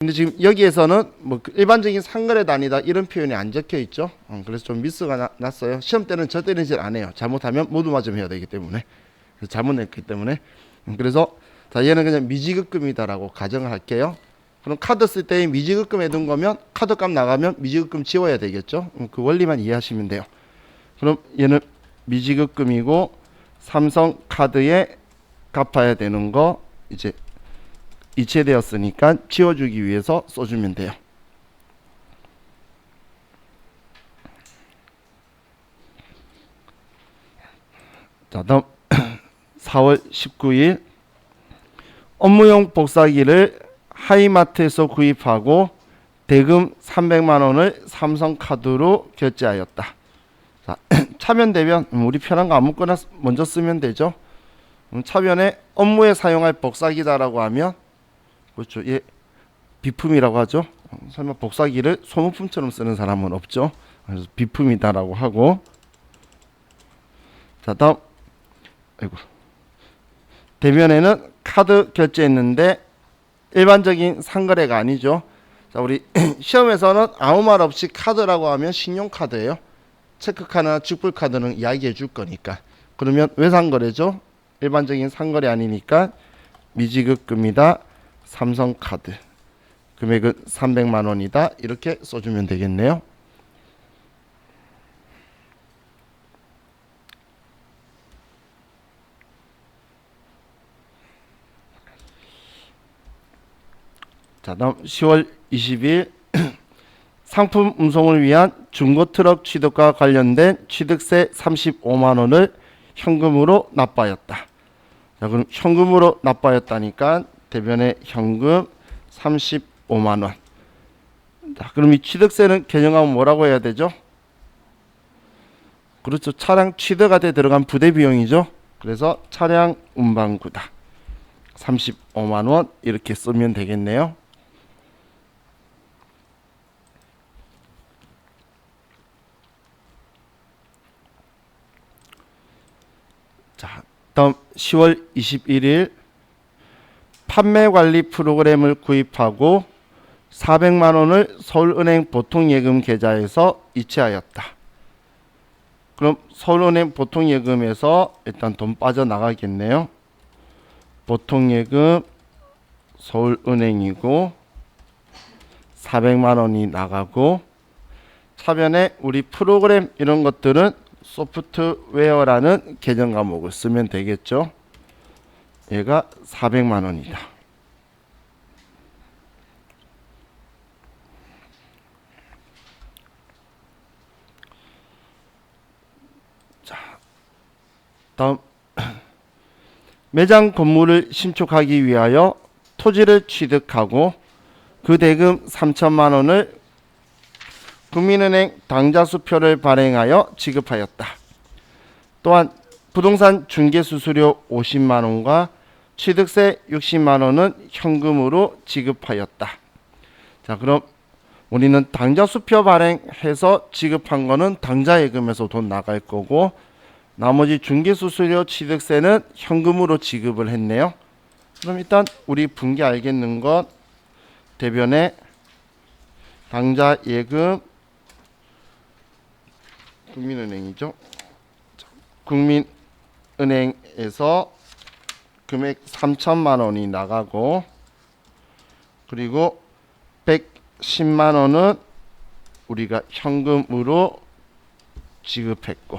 근데 지금 여기에서는 뭐 일반적인 상거래 단위다 이런 표현이 안 적혀 있죠. 그래서 좀 미스가 났어요. 시험 때는 절대 이질 안 해요. 잘못하면 모두 맞으면 해야 되기 때문에. 그래서 잘못 냈기 때문에. 그래서 자, 얘는 그냥 미지급금이다라고 가정을 할게요. 그럼 카드 쓸 때 미지급금 해둔 거면 카드 값 나가면 미지급금 지워야 되겠죠. 그 원리만 이해하시면 돼요. 그럼 얘는 미지급금이고 삼성카드에 갚아야 되는 거 이제 이체되었으니까 지워주기 위해서 써주면 돼요. 자, 다음 4월 19일 업무용 복사기를 하이마트에서 구입하고 대금 300만 원을 삼성카드로 결제하였다. 자, 차변 대변 우리 편한 거 아무거나 먼저 쓰면 되죠. 차변에 업무에 사용할 복사기다라고 하면 그렇죠. 예, 비품이라고 하죠. 설마 복사기를 소모품처럼 쓰는 사람은 없죠. 그래서 비품이다라고 하고 자, 다음 아이고. 대변에는 카드 결제했는데 일반적인 상거래가 아니죠. 자, 우리 시험에서는 아무 말 없이 카드라고 하면 신용카드예요. 체크카드나 직불카드는 이야기해 줄 거니까. 그러면 왜 상거래죠? 일반적인 상거래 아니니까 미지급금이다. 삼성카드. 금액은 300만 원이다. 이렇게 써주면 되겠네요. 자, 다음 10월 20일 상품 운송을 위한 중고트럭 취득과 관련된 취득세 35만 원을 현금으로 납부하였다. 자, 그럼 현금으로 납부하였다니까 대변에 현금 35만 원. 자, 그럼 이 취득세는 개정하면 뭐라고 해야 되죠? 그렇죠. 차량 취득한테 들어간 부대 비용이죠. 그래서 차량 운반구다. 35만 원 이렇게 쓰면 되겠네요. 자, 다음 10월 21일 판매관리 프로그램을 구입하고 400만 원을 서울은행 보통예금 계좌에서 이체하였다. 그럼 서울은행 보통예금에서 일단 돈 빠져나가겠네요. 보통예금 서울은행이고 400만 원이 나가고 차변에 우리 프로그램 이런 것들은 소프트웨어라는 계정 과목을 쓰면 되겠죠. 얘가 400만 원이다. 자, 다음 매장 건물을 신축하기 위하여 토지를 취득하고 그 대금 3천만 원을 국민은행 당좌수표를 발행하여 지급하였다. 또한 부동산 중개수수료 50만 원과 취득세 60만 원은 현금으로 지급하였다. 자, 그럼 우리는 당좌수표 발행해서 지급한 거는 당좌예금에서 돈 나갈 거고 나머지 중개수수료 취득세는 현금으로 지급을 했네요. 그럼 일단 우리 분기 알겠는 것 대변에 당좌예금 국민은행이죠. 국민은행에서 금액 3천만 원이 나가고 그리고 110만 원은 우리가 현금으로 지급했고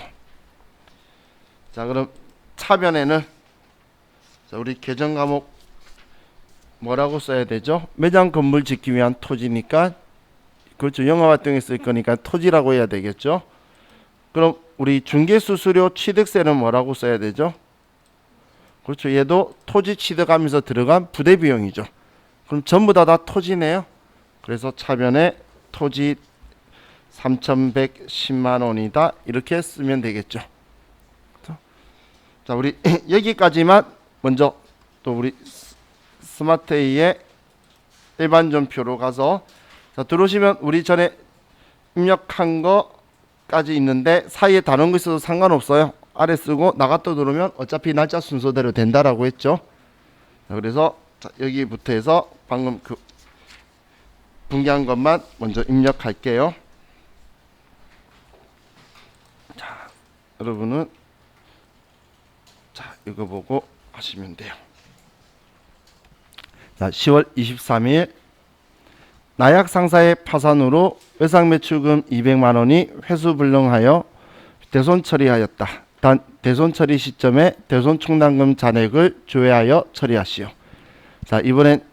자, 그럼 차변에는 자, 우리 계정 과목 뭐라고 써야 되죠? 매장 건물 짓기 위한 토지니까 그렇죠. 영업활동에 쓸 거니까 토지라고 해야 되겠죠. 그럼 우리 중개수수료 취득세는 뭐라고 써야 되죠? 그렇죠. 얘도 토지 취득하면서 들어간 부대 비용이죠. 그럼 전부 다 토지네요. 그래서 차변에 토지 3,110만 원이다. 이렇게 쓰면 되겠죠. 자, 우리 여기까지만 먼저 또 우리 스마트A의 일반전표로 가서 자, 들어오시면 우리 전에 입력한 거까지 있는데 사이에 다른 거 있어도 상관없어요. 아래 쓰고 나갔다 들어오면 어차피 날짜 순서대로 된다라고 했죠. 자, 그래서 자, 여기부터 해서 방금 그 분기한 것만 먼저 입력할게요. 자, 여러분은 자, 이거 보고 하시면 돼요. 자, 10월 23일 나약 상사의 파산으로 외상 매출금 200만 원이 회수 불능하여 대손 처리하였다. 단 대손 처리 시점에 대손 충당금 잔액을 조회하여 처리하시오. 자, 이번엔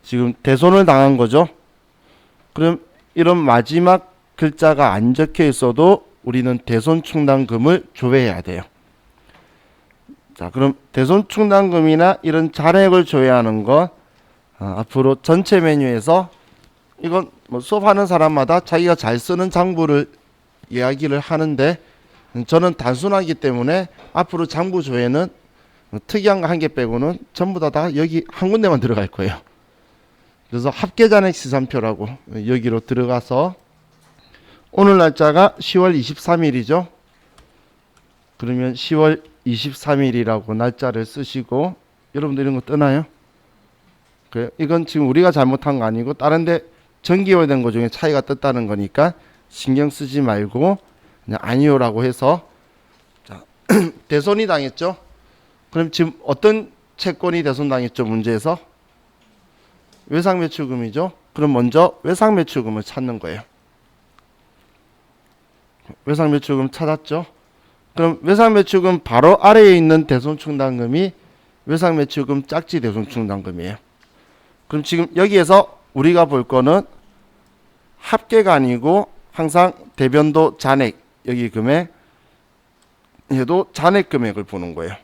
지금 대손을 당한 거죠. 그럼 이런 마지막 글자가 안 적혀 있어도 우리는 대손 충당금을 조회해야 돼요. 자, 그럼 대손 충당금이나 이런 잔액을 조회하는 건 앞으로 전체 메뉴에서 이건 뭐 수업하는 사람마다 자기가 잘 쓰는 장부를 이야기를 하는데 저는 단순하기 때문에 앞으로 장부 조회는 특이한 거 한 개 빼고는 전부 다 여기 한 군데만 들어갈 거예요. 그래서 합계잔액 시산표라고 여기로 들어가서 오늘 날짜가 10월 23일이죠. 그러면 10월 23일이라고 날짜를 쓰시고 여러분들 이런 거 뜨나요? 그래요? 이건 지금 우리가 잘못한 거 아니고 다른데 정기화된 거 중에 차이가 떴다는 거니까 신경 쓰지 말고 그냥 아니요라고 해서 자, 대손이 당했죠. 그럼 지금 어떤 채권이 대손당했죠? 문제에서 외상매출금이죠. 그럼 먼저 외상매출금을 찾는 거예요. 외상매출금 찾았죠. 그럼 외상매출금 바로 아래에 있는 대손충당금이 외상매출금 짝지 대손충당금이에요. 그럼 지금 여기에서 우리가 볼 거는 합계가 아니고 항상 대변도 잔액, 여기 금액 얘도 잔액 금액을 보는 거예요.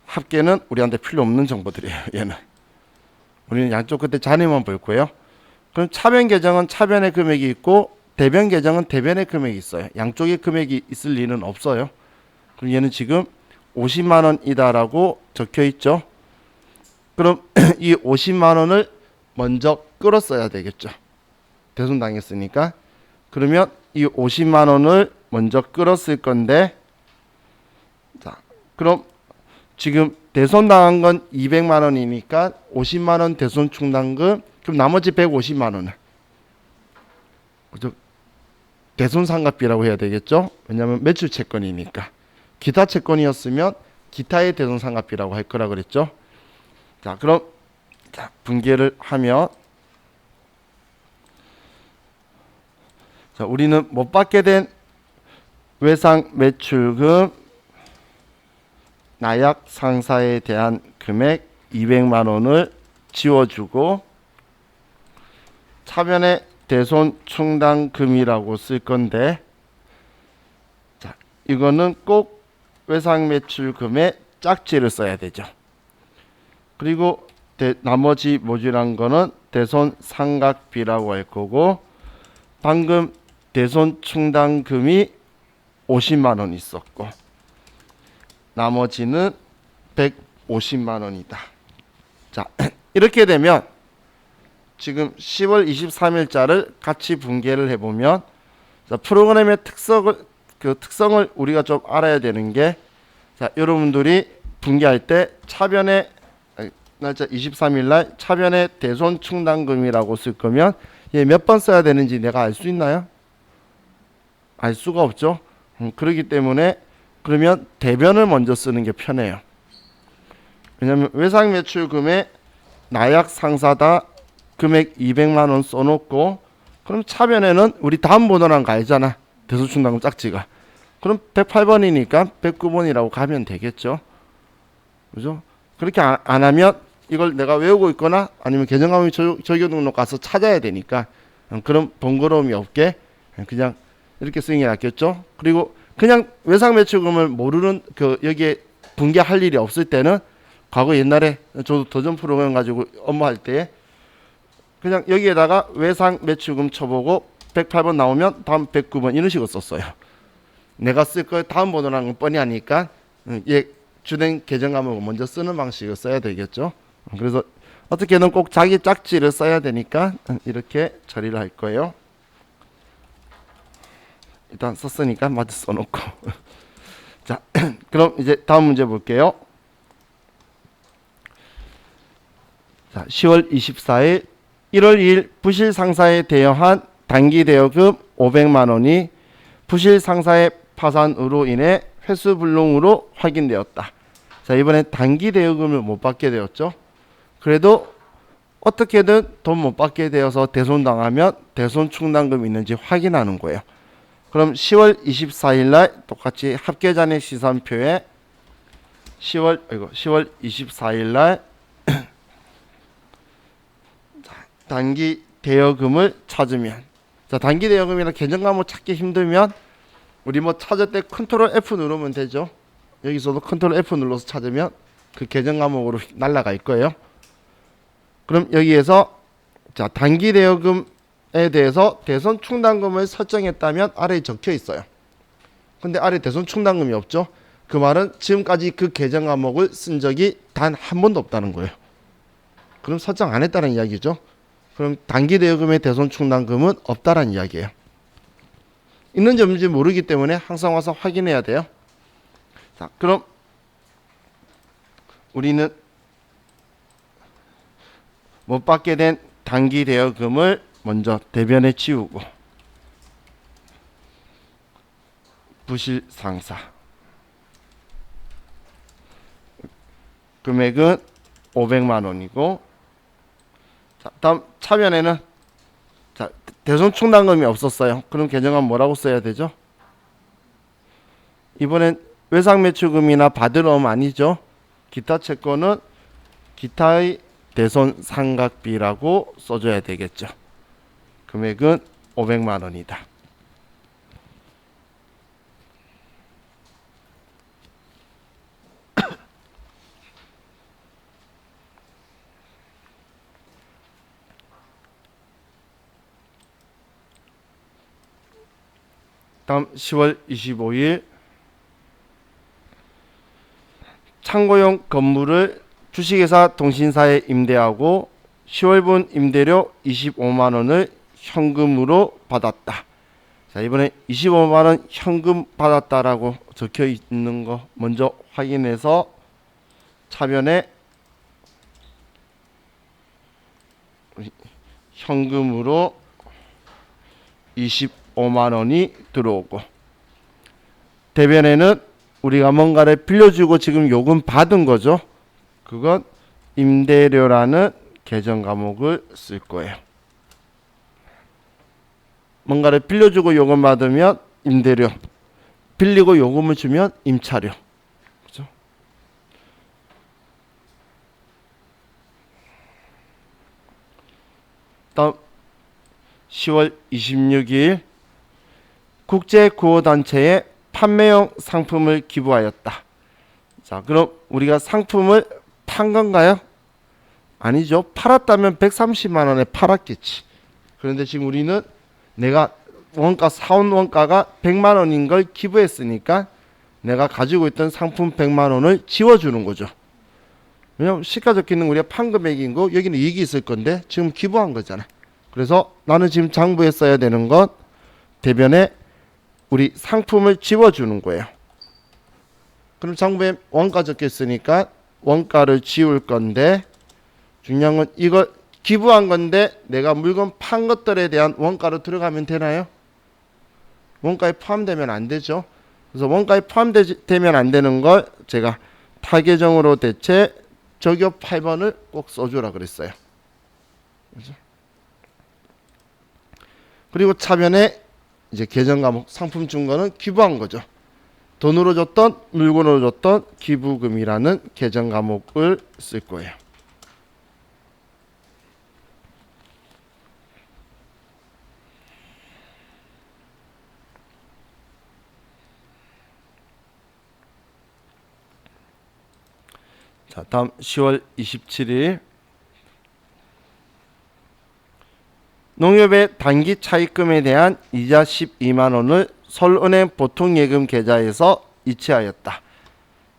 합계는 우리한테 필요 없는 정보들이에요. 얘는 우리는 양쪽 끝에 잔액만 볼 거예요. 그럼 차변 계정은 차변의 금액이 있고 대변 계정은 대변의 금액이 있어요. 양쪽에 금액이 있을 리는 없어요. 그럼 얘는 지금 50만 원이다라고 적혀 있죠. 그럼 이 50만 원을 먼저 끌었어야 되겠죠. 대손당했으니까. 그러면 이 50만 원을 먼저 끌었을 건데, 자, 그럼 지금 대손당한 건 200만 원이니까 50만 원 대손 충당금, 그럼 나머지 150만 원은 대손 상각비라고 해야 되겠죠. 왜냐하면 매출 채권이니까. 기타 채권이었으면 기타의 대손 상각비라고 할 거라 그랬죠. 자, 그럼 자, 분계를 하면 자, 우리는 못 받게 된 외상 매출금 나약 상사에 대한 금액 200만 원을 지워주고 차변에 대손 충당금이라고 쓸 건데, 자, 이거는 꼭 외상 매출금의 짝지를 써야 되죠. 그리고 나머지 모듈한 거는 대손 상각비라고 할 거고, 방금 대손 충당금이 50만 원 있었고 나머지는 150만 원이다. 자, 이렇게 되면 지금 10월 23일자를 같이 분계를 해보면, 자, 프로그램의 특성을 우리가 좀 알아야 되는 게, 자, 여러분들이 분계할 때 차변에 날짜 23일 날 차변에 대손 충당금이라고 쓸 거면 얘 몇 번 써야 되는지 내가 알 수 있나요? 알 수가 없죠. 그렇기 때문에 그러면 대변을 먼저 쓰는 게 편해요. 왜냐하면 외상 매출금에 나약 상사다 금액 200만 원 써놓고, 그럼 차변에는 우리 다음 번호란 거 알잖아. 대손 충당금 짝지가. 그럼 108번이니까 109번이라고 가면 되겠죠. 그죠? 그렇게 안 하면 이걸 내가 외우고 있거나 아니면 계정가물 조교 등록 가서 찾아야 되니까 그런 번거로움이 없게 그냥 이렇게 쓰는 게 낫겠죠. 그리고 그냥 외상 매출금을 모르는 여기에 분계할 일이 없을 때는 과거 옛날에 저도 도전 프로그램 가지고 업무할 때 그냥 여기에다가 외상 매출금 쳐보고 108번 나오면 다음 109번 이런 식으로 썼어요. 내가 쓸 거 다음 번호라는 건 뻔히 하니까 얘 주된 계정 과목을 먼저 쓰는 방식을 써야 되겠죠. 그래서 어떻게든 꼭 자기 짝지를 써야 되니까 이렇게 처리를 할 거예요. 일단 썼으니까 마저 써놓고 자, 그럼 이제 다음 문제 볼게요. 자, 10월 24일 1월 2일 부실 상사에 대여한 단기 대여금 500만 원이 부실 상사의 파산으로 인해 회수 불능으로 확인되었다. 자, 이번에 단기 대여금을 못 받게 되었죠. 그래도 어떻게든 돈 못 받게 되어서 대손당하면 대손 충당금이 있는지 확인하는 거예요. 그럼 10월 24일 날 똑같이 합계잔액 시산표에 10월 24일 날 단기 대여금을 찾으면, 자, 단기 대여금이나 계정 과목 찾기 힘들면 우리 뭐 찾을 때 컨트롤 F 누르면 되죠. 여기서도 컨트롤 F 눌러서 찾으면 그 계정 과목으로 날아갈 거예요. 그럼 여기에서 자, 단기 대여금에 대해서 대손 충당금을 설정했다면 아래에 적혀 있어요. 근데 아래 대손 충당금이 없죠. 그 말은 지금까지 그 계정 과목을 쓴 적이 단 한 번도 없다는 거예요. 그럼 설정 안 했다는 이야기죠. 그럼 단기 대여금의 대손 충당금은 없다는 이야기예요. 있는지 없는지 모르기 때문에 항상 와서 확인해야 돼요. 자, 그럼 우리는 못 받게 된 단기 대여금을 먼저 대변에 치우고, 부실 상사 금액은 500만 원이고, 자, 다음 차변에는 자, 대손 충당금이 없었어요. 그럼 계정은 뭐라고 써야 되죠? 이번엔 외상 매출금이나 받으러움 아니죠. 기타 채권은 기타의 대손 상각비라고 써줘야 되겠죠. 금액은 500만 원이다. 다음 10월 25일 창고용 건물을 주식회사 동신사에 임대하고 10월분 임대료 25만 원을 현금으로 받았다. 자, 이번에 25만 원 현금 받았다라고 적혀 있는 거 먼저 확인해서 차변에 현금으로 25만 원이 들어오고, 대변에는 우리가 뭔가를 빌려주고 지금 요금 받은 거죠. 그건 임대료라는 계정 과목을 쓸 거예요. 뭔가를 빌려주고 요금 받으면 임대료, 빌리고 요금을 주면 임차료. 그죠? 다음 10월 26일 국제구호단체에 판매용 상품을 기부하였다. 자, 그럼 우리가 상품을 판 건가요? 아니죠. 팔았다면 130만 원에 팔았겠지. 그런데 지금 우리는 내가 원가 사온 원가가 100만 원인 걸 기부했으니까 내가 가지고 있던 상품 100만 원을 지워주는 거죠. 왜냐면 시가 적혀 있는 우리가 판 금액인 거, 여기는 이익이 있을 건데 지금 기부한 거잖아. 그래서 나는 지금 장부에 써야 되는 건 대변에 우리 상품을 지워주는 거예요. 그럼 장부에 원가 적혀 있으니까 원가를 지울 건데, 중요한 건 이거 기부한 건데 내가 물건 판 것들에 대한 원가로 들어가면 되나요? 원가에 포함되면 안 되죠. 그래서 원가에 포함되면 안 되는 걸 제가 타계정으로 대체 적용 8번을 꼭 써주라 그랬어요. 그렇죠? 그리고 차변에 이제 계정 과목 상품 준 거는 기부한 거죠. 돈으로 줬던 물건으로 줬던 기부금이라는 계정 과목을 쓸 거예요. 자, 다음 10월 27일 농협의 단기 차입금에 대한 이자 12만 원을 서울은행 보통예금 계좌에서 이체하였다.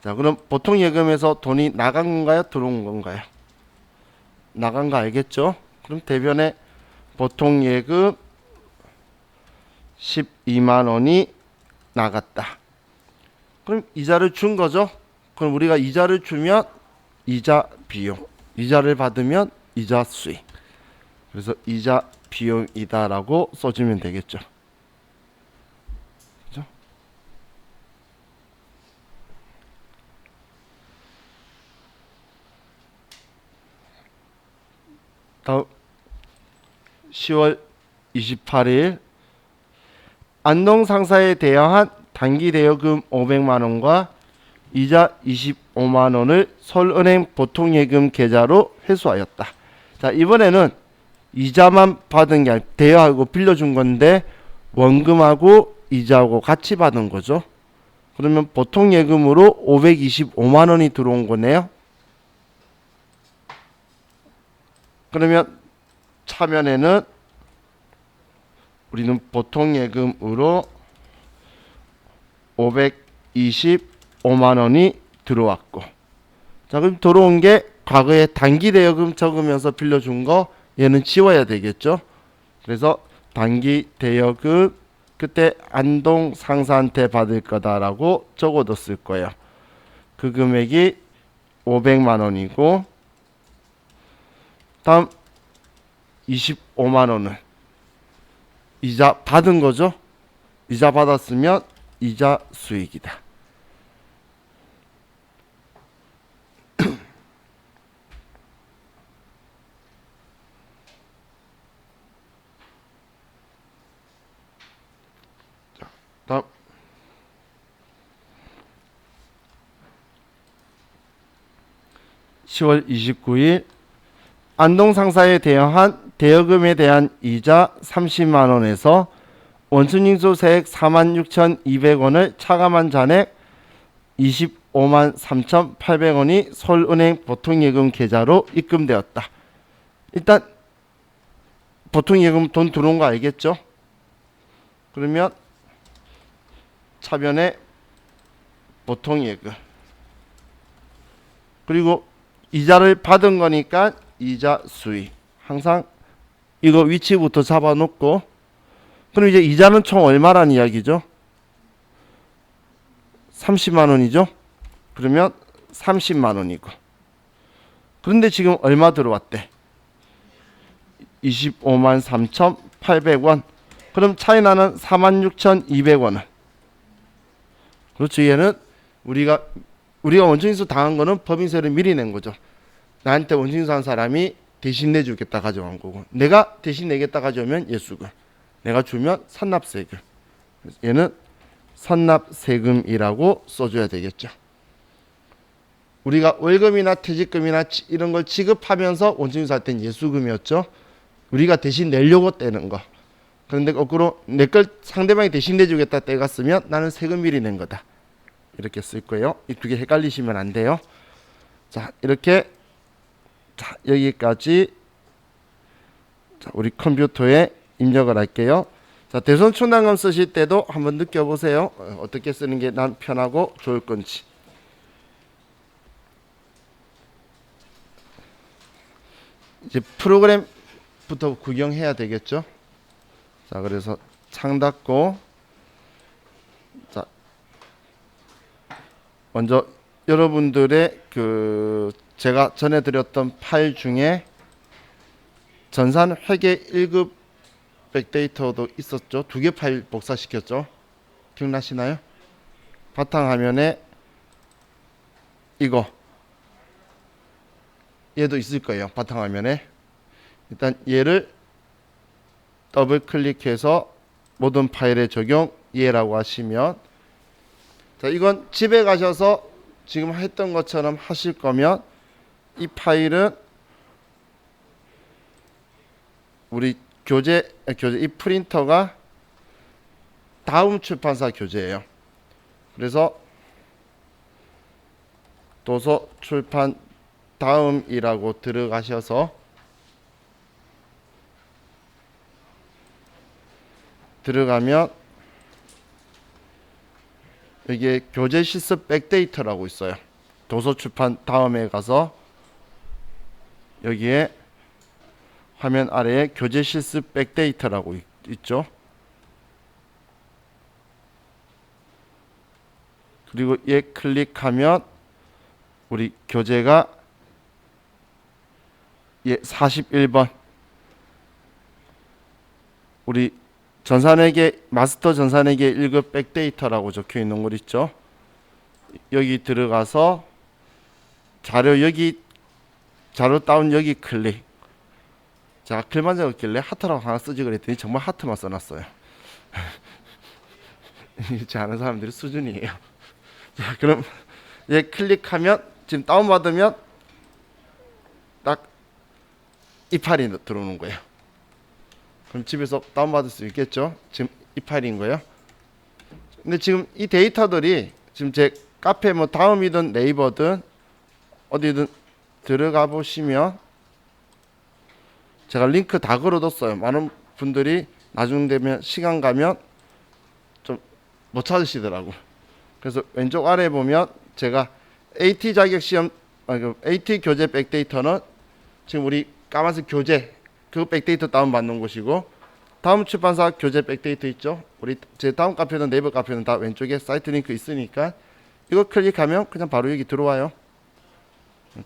자, 그럼 보통예금에서 돈이 나간 건가요? 들어온 건가요? 나간 거 알겠죠? 그럼 대변에 보통예금 12만 원이 나갔다. 그럼 이자를 준 거죠? 그럼 우리가 이자를 주면 이자 비용, 이자를 받으면 이자 수익. 그래서 이자 비용이다라고 써주면 되겠죠. 그죠? 다음 10월 28일 안동상사에 대여한 단기 대여금 500만 원과 이자 25만 원을 서울은행 보통예금 계좌로 회수하였다. 자, 이번에는 이자만 받은 게 아니라 대여하고 빌려준 건데 원금하고 이자하고 같이 받은 거죠. 그러면 보통예금으로 525만 원이 들어온 거네요. 그러면 차면에는 우리는 보통예금으로 525만 원이 들어왔고, 자, 그럼 들어온 게 과거에 단기 대여금 적으면서 빌려준 거 얘는 지워야 되겠죠. 그래서 단기 대여금 그때 안동 상사한테 받을 거다라고 적어뒀을 거예요. 그 금액이 500만 원이고, 다음 25만 원은 이자 받은 거죠. 이자 받았으면 이자 수익이다. 다음 10월 29일 안동상사에 대여한 대여금에 대한 이자 30만 원에서 원순징수 세액 46,200원을 차감한 잔액 25만 3,800원이 서울은행 보통예금 계좌로 입금되었다. 일단 보통예금 돈 들어온 거 알겠죠? 그러면 차변에 보통예금 그리고 이자를 받은 거니까 이자 수익. 항상 이거 위치부터 잡아놓고, 그럼 이제 이자는 총 얼마란 이야기죠? 30만 원이죠? 그러면 30만 원이고, 그런데 지금 얼마 들어왔대? 25만 3,800원. 그럼 차이 나는 46,200원은, 그렇죠. 얘는 우리가 원천징수 당한 거는 법인세를 미리 낸 거죠. 나한테 원천징수 한 사람이 대신 내주겠다 가져간 거고, 내가 대신 내겠다 가져오면 예수금, 내가 주면 선납세금. 얘는 선납세금이라고 써줘야 되겠죠. 우리가 월급이나 퇴직금이나 이런 걸 지급하면서 원천징수 할 땐 예수금이었죠. 우리가 대신 내려고 떼는 거. 그런데 거꾸로 내 걸 상대방이 대신 내주겠다 떼갔으면 나는 세금 미리 낸 거다. 이렇게 쓸 거예요. 이 두 개 헷갈리시면 안 돼요. 자, 이렇게, 자, 여기까지, 자, 우리 컴퓨터에 입력을 할게요. 자, 대손 충당금 쓰실 때도 한번 느껴보세요. 어떻게 쓰는 게 난 편하고 좋을 건지. 이제 프로그램부터 구경해야 되겠죠. 자, 그래서 창 닫고, 자, 먼저 여러분들의 제가 전해드렸던 파일 중에 전산 회계 1급 백데이터도 있었죠. 두 개 파일 복사시켰죠. 기억나시나요? 바탕화면에 이거 얘도 있을 거예요. 바탕화면에 일단 얘를 더블 클릭해서 모든 파일에 적용 예라고 하시면, 자, 이건 집에 가셔서 지금 했던 것처럼 하실 거면 이 파일은 우리 교재 이 프린터가 다음 출판사 교재예요. 그래서 도서 출판 다음이라고 들어가셔서 들어가면 여기에 교재 실습 백데이터라고 있어요. 도서 출판 다음에 가서 여기에 화면 아래에 교재 실습 백데이터라고 있죠. 그리고 얘 클릭하면 우리 교재가 41번 우리 전산회계 마스터 전산회계 1급 백데이터라고 적혀 있는 곳 있죠. 여기 들어가서 자료 여기 자료 다운 여기 클릭. 자, 글만 적었길래 하트라고 하나 쓰지 그랬더니 정말 하트만 써놨어요. 이렇지 않은 사람들이 수준이에요. 자, 그럼 얘 클릭하면 지금 다운받으면 딱 이 파일이 들어오는 거예요. 그럼 집에서 다운받을 수 있겠죠. 지금 이 파일인 거예요. 근데 지금 이 데이터들이 지금 제 카페 뭐 다음이든 네이버든 어디든 들어가 보시면 제가 링크 다 걸어뒀어요. 많은 분들이 나중 되면 시간 가면 좀 못 찾으시더라고. 그래서 왼쪽 아래 보면 제가 AT 자격 시험 AT 교재 백데이터는 지금 우리 까만색 교재 그 백데이터 다운 받는 곳이고, 다음 출판사 교재 백데이터 있죠. 우리 제 다음 카페는 네이버 카페는 다 왼쪽에 사이트 링크 있으니까 이거 클릭하면 그냥 바로 여기 들어와요.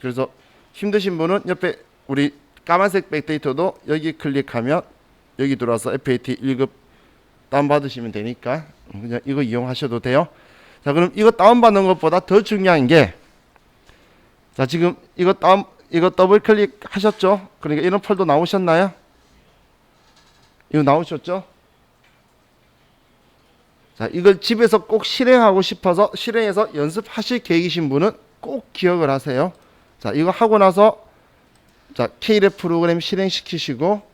그래서 힘드신 분은 옆에 우리 까만색 백데이터도 여기 클릭하면 여기 들어와서 FAT 1급 다운받으시면 되니까 그냥 이거 이용하셔도 돼요. 자, 그럼 이거 다운받는 것보다 더 중요한 게, 자, 지금 이거 더블 클릭 하셨죠? 그러니까 이런 폴더 나오셨나요? 이거 나오셨죠? 자, 이걸 집에서 꼭 실행하고 싶어서 실행해서 연습하실 계획이신 분은 꼭 기억을 하세요. 자, 이거 하고 나서 자, K랩 프로그램 실행시키시고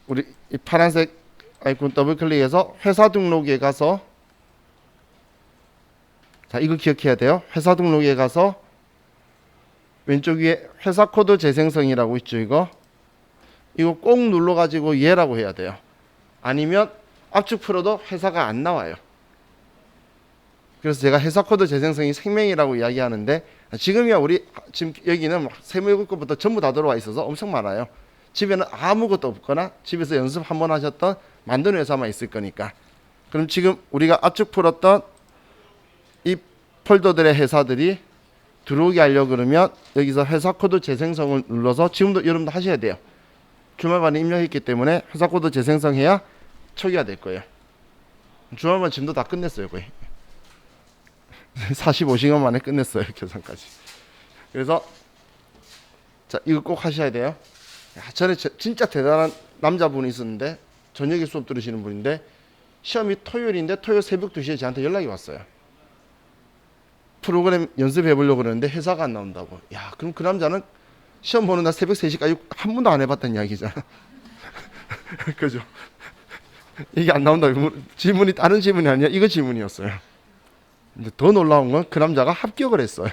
우리 이 파란색 아이콘 더블 클릭해서 회사 등록에 가서, 자, 이거 기억해야 돼요. 회사 등록에 가서 왼쪽 위에 회사 코드 재생성이라고 있죠. 이거 꼭 눌러 가지고 얘라고 해야 돼요. 아니면 압축 풀어도 회사가 안 나와요. 그래서 제가 회사 코드 재생성이 생명이라고 이야기하는데, 지금이야 우리 지금 여기는 세무회계 것부터 전부 다 들어와 있어서 엄청 많아요. 집에는 아무것도 없거나 집에서 연습 한번 하셨던 만드는 회사만 있을 거니까. 그럼 지금 우리가 압축 풀었던 이 폴더들의 회사들이 들어오게 하려고 그러면 여기서 회사 코드 재생성을 눌러서, 지금도 여러분도 하셔야 돼요. 주말반에 입력했기 때문에 회사 코드 재생성해야 초기화 될 거예요. 주말반 지금도 다 끝냈어요. 거의 45시간 만에 끝냈어요. 계산까지. 그래서 자, 이거 꼭 하셔야 돼요. 전에 진짜 대단한 남자분이 있었는데, 저녁에 수업 들으시는 분인데 시험이 토요일인데 토요일 새벽 2시에 저한테 연락이 왔어요. 프로그램 연습해 보려고 그러는데 회사가 안 나온다고. 야, 그럼 그 남자는 시험 보는 날 새벽 3시까지 한 번도 안 해봤다는 이야기잖아. 그죠? 이게 안 나온다고. 질문이 다른 질문이 아니야. 이거 질문이었어요. 근데 더 놀라운 건 그 남자가 합격을 했어요.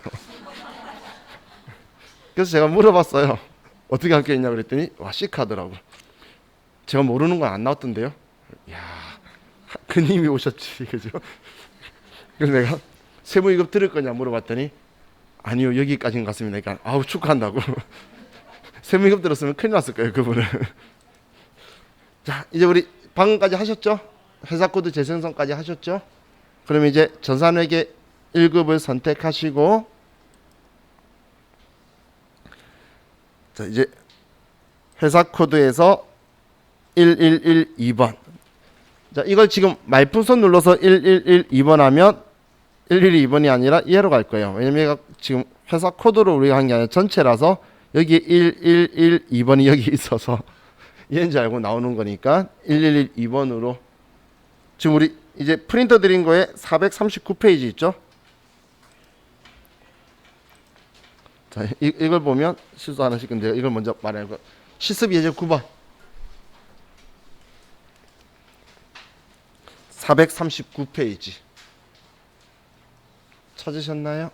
그래서 제가 물어봤어요. 어떻게 합격했냐고 그랬더니 와, 시크하더라고. 제가 모르는 건 안 나왔던데요. 야, 그 님이 오셨지. 그죠? 그래서 내가 세무 2급 들을 거냐 물어봤더니 아니요, 여기까지는 갔습니다. 그러니까 아우, 축하한다고. 세무 2급 들었으면 큰일 났을 거예요, 그분은. 자, 이제 우리 방금까지 하셨죠? 회사 코드 재생성까지 하셨죠? 그럼 이제 전산회계 1급을 선택하시고, 자, 이제 회사 코드에서 1112번. 자, 이걸 지금 말풍선 눌러서 1112번 하면 112번이 아니라 얘로 갈 거예요. 왜냐면 얘가 지금 회사 코드로 우리가 한 게 아니라 전체라서 여기 1112번이 여기 있어서 얘인지 알고 나오는 거니까 1112번으로. 지금 우리 이제 프린터 드린 거에 439페이지 있죠? 자, 이걸 보면 실수 하나씩, 근데 이걸 먼저 말해요. 실습 예제 9번 439페이지 찾으셨나요?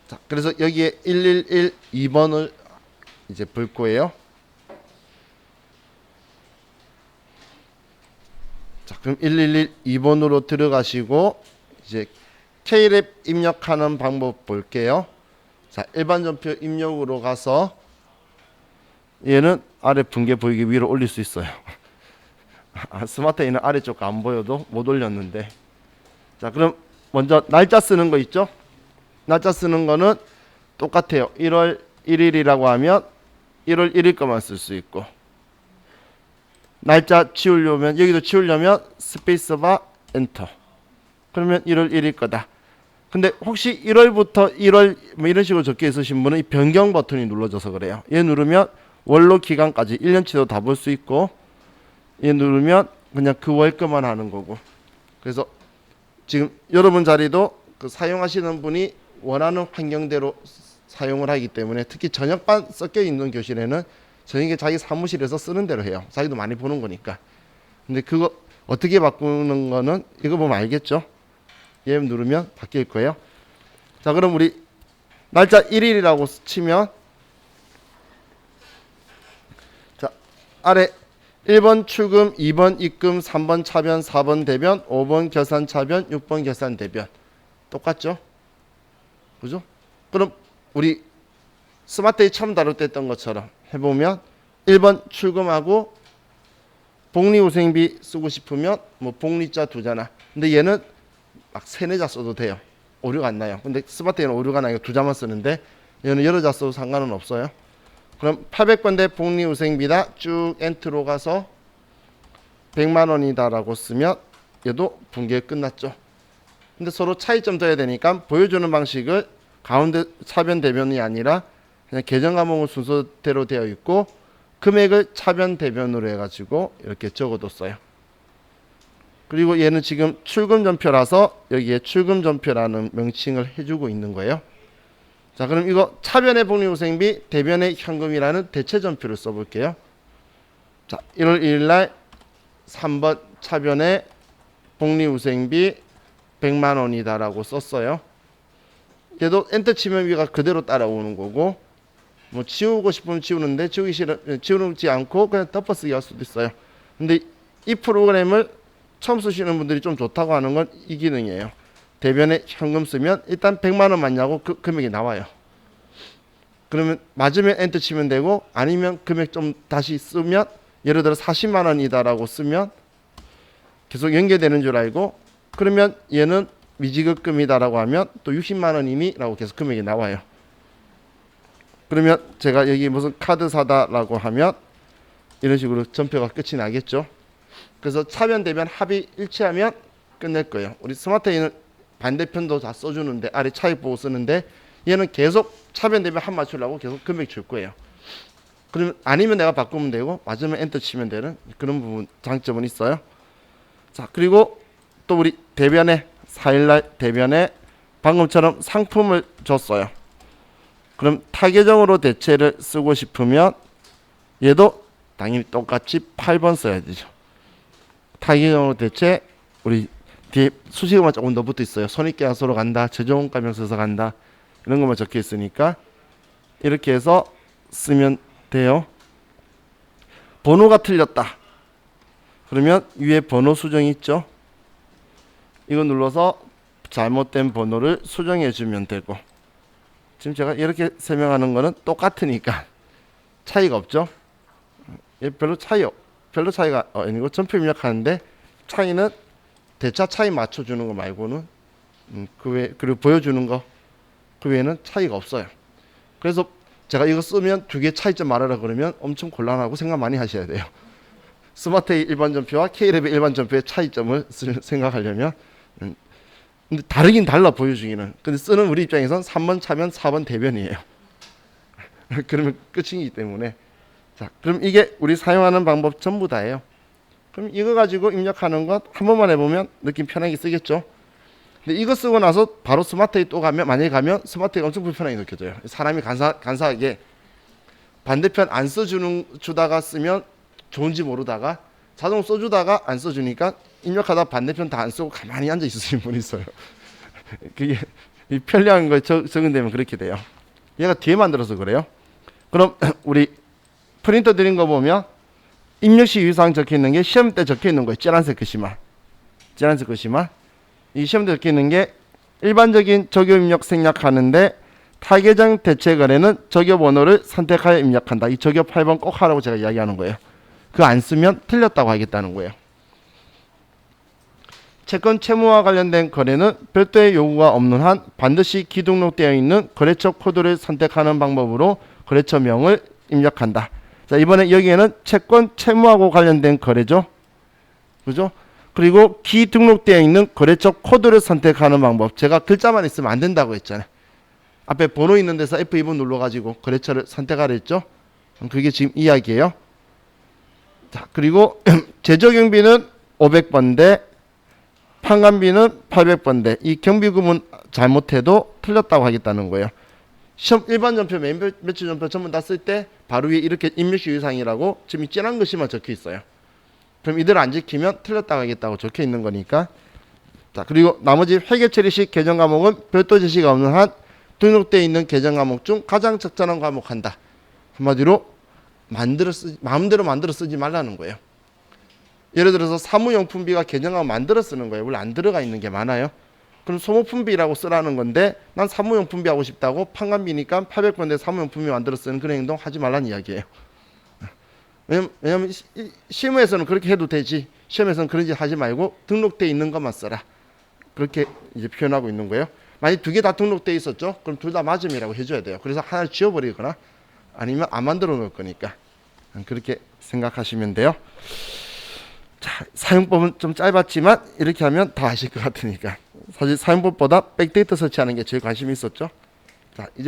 자, 그래서 여기에 1112번을 이제 볼 거예요. 자, 그럼 1112번으로 들어가시고 이제 K랩 입력하는 방법 볼게요. 자, 일반 전표 입력으로 가서 얘는 아래 분계 보이게 위로 올릴 수 있어요. 스마트에는 아래쪽 안 보여도 못 올렸는데. 자, 그럼 먼저 날짜 쓰는 거 있죠? 날짜 쓰는 거는 똑같아요. 1월 1일이라고 하면 1월 1일 것만 쓸 수 있고, 날짜 지우려면 여기도 지우려면 스페이스바 엔터. 그러면 1월 1일 거다. 근데 혹시 1월부터 1월 뭐 이런 식으로 적혀 있으신 분은 이 변경 버튼이 눌러져서 그래요. 얘 누르면 원로 기간까지 1년치도 다 볼 수 있고, 얘 누르면 그냥 그 월 것만 하는 거고. 그래서 지금 여러분 자리도 그 사용하시는 분이 원하는 환경대로 사용을 하기 때문에, 특히 저녁반 섞여 있는 교실에는 저녁에 자기 사무실에서 쓰는 대로 해요. 자기도 많이 보는 거니까. 근데 그거 어떻게 바꾸는 거는 이거 보면 알겠죠? 얘 누르면 바뀔 거예요. 자, 그럼 우리 날짜 1일이라고 치면, 자, 아래 1번 출금, 2번 입금, 3번 차변, 4번 대변, 5번 결산 차변, 6번 결산 대변. 똑같죠? 그죠? 그럼 우리 스마트데이 처음 다룰 때 했던 것처럼 해보면 1번 출금하고 복리후생비 쓰고 싶으면 뭐 복리자 2자나, 근데 얘는 막 3, 4자 써도 돼요. 오류가 안 나요. 근데 스마트데이는 오류가 나니까 2자만 쓰는데 얘는 여러 자 써도 상관은 없어요. 그럼 800번대 복리후생비다 쭉 엔트로 가서 100만 원이다 라고 쓰면 얘도 분계 끝났죠. 근데 서로 차이점 둬야 되니까 보여주는 방식을 가운데 차변 대변이 아니라 그냥 계정 과목은 순서대로 되어 있고, 금액을 차변 대변으로 해가지고 이렇게 적어뒀어요. 그리고 얘는 지금 출금 전표라서 여기에 출금 전표라는 명칭을 해주고 있는 거예요. 자, 그럼 이거 차변의 복리후생비, 대변의 현금이라는 대체 전표를 써볼게요. 자, 1월 1일 날 3번 차변의 복리후생비 100만 원이다라고 썼어요. 얘도 엔터 치면 위가 그대로 따라오는 거고, 뭐 지우고 싶으면 지우는데 지우지 않고 그냥 덮어쓰기 할 수도 있어요. 근데 이 프로그램을 처음 쓰시는 분들이 좀 좋다고 하는 건 이 기능이에요. 대변에 현금 쓰면 일단 100만 원 맞냐고 그 금액이 나와요. 그러면 맞으면 엔터 치면 되고, 아니면 금액 좀 다시 쓰면, 예를 들어 40만 원이다라고 쓰면 계속 연계되는 줄 알고, 그러면 얘는 미지급금이다라고 하면 또 60만 원이니라고 계속 금액이 나와요. 그러면 제가 여기 무슨 카드 사다라고 하면 이런 식으로 전표가 끝이 나겠죠. 그래서 차변 대변 합이 일치하면 끝낼 거예요. 우리 스마트에는 반대편도 다 써주는데 아래 차익 보고 쓰는데, 얘는 계속 차변 대변 합 맞추려고 계속 금액 줄 거예요. 그러면 아니면 내가 바꾸면 되고, 맞으면 엔터 치면 되는 그런 부분 장점은 있어요. 자, 그리고 또 우리 대변에 4일날 대변에 방금처럼 상품을 줬어요. 그럼 타계정으로 대체를 쓰고 싶으면 얘도 당연히 똑같이 8번 써야 되죠. 타계정으로 대체, 우리 뒤에 수식어만 조금 더 붙어 있어요. 손익계약서로 간다, 제조원가명서서 간다, 이런 것만 적혀 있으니까 이렇게 해서 쓰면 돼요. 번호가 틀렸다 그러면 위에 번호 수정이 있죠. 이거 눌러서 잘못된 번호를 수정해 주면 되고, 지금 제가 이렇게 설명하는 거는 똑같으니까 차이가 없죠. 별로 차이가 아니고 전표 입력하는데 차이는 대차 차이 맞춰주는 거 말고는 그 외, 그리고 보여주는 거 그 외에는 차이가 없어요. 그래서 제가 이거 쓰면 2개 차이점 말하라 그러면 엄청 곤란하고 생각 많이 하셔야 돼요. 스마트의 일반 전표와 K랩의 일반 전표의 차이점을 생각하려면. 근데 다르긴 달라, 보여주기는. 근데 쓰는 우리 입장에선 3번 차변 4번 대변이에요. 그러면 끝이기 때문에. 자, 그럼 이게 우리 사용하는 방법 전부 다예요. 그럼 이거 가지고 입력하는 것 한 번만 해보면 느낌 편하게 쓰겠죠. 근데 이거 쓰고 나서 바로 스마트에 또 가면, 만약에 가면 스마트가 엄청 불편하게 느껴져요. 사람이 간사하게 반대편 안 주다가 쓰면 좋은지 모르다가 자동 써주다가 안 써주니까 입력하다 반대편 다 안 쓰고 가만히 앉아 있으시는 분이 있어요. 그게 편리한 거에 적용되면 그렇게 돼요. 얘가 뒤에 만들어서 그래요. 그럼 우리 프린터 드린 거 보면 입력시 유의사항 적혀 있는 게 시험 때 적혀 있는 거예요. 찌란색 글씨만. 이 시험 때 적혀 있는 게 일반적인 적요 입력 생략하는데 타계정 대체 거래는 적요 번호를 선택하여 입력한다. 이 적요 8번 꼭 하라고 제가 이야기하는 거예요. 그거 안 쓰면 틀렸다고 하겠다는 거예요. 채권 채무와 관련된 거래는 별도의 요구가 없는 한 반드시 기등록되어 있는 거래처 코드를 선택하는 방법으로 거래처명을 입력한다. 자, 이번에 여기에는 채권 채무하고 관련된 거래죠. 그죠? 그리고 기등록되어 있는 거래처 코드를 선택하는 방법. 제가 글자만 있으면 안 된다고 했잖아요. 앞에 번호 있는 데서 F2번 눌러가지고 거래처를 선택하라 했죠. 그게 지금 이야기예요. 자, 그리고 재적용비는 500번대, 판관비는 800번대. 이 경비금은 잘못해도 틀렸다고 하겠다는 거예요. 시험 일반 전표, 매출 전표 전부 다 쓸 때 바로 위에 이렇게 임력시 유상이라고 지금 이 진한 글씨만 적혀 있어요. 그럼 이대로 안 지키면 틀렸다고 하겠다고 적혀 있는 거니까. 자, 그리고 나머지 회계 처리 시 계정 과목은 별도 제시가 없는 한 등록되어 있는 계정 과목 중 가장 적절한 과목 한다. 한마디로 마음대로 만들어 쓰지 말라는 거예요. 예를 들어서 사무용품비가 계정 과목 만들어 쓰는 거예요. 원래 안 들어가 있는 게 많아요. 그럼 소모품비라고 쓰라는 건데 난 사무용품비 하고 싶다고 판관비니까 800번대 사무용품비 만들어 쓰는 그런 행동 하지 말라는 이야기예요. 왜냐면 시험에서는 그렇게 해도 되지. 시험에서는 그런 짓 하지 말고 등록되어 있는 것만 써라. 그렇게 이제 표현하고 있는 거예요. 만약 두 개 다 등록되어 있었죠? 그럼 둘 다 맞음이라고 해줘야 돼요. 그래서 하나를 지워버리거나 아니면 안 만들어 놓을 거니까 그렇게 생각하시면 돼요. 자, 사용법은 좀 짧았지만 이렇게 하면 다 아실 것 같으니까. 사실 사용법보다 백데이터 설치하는 게 제일 관심이 있었죠. 자, 이제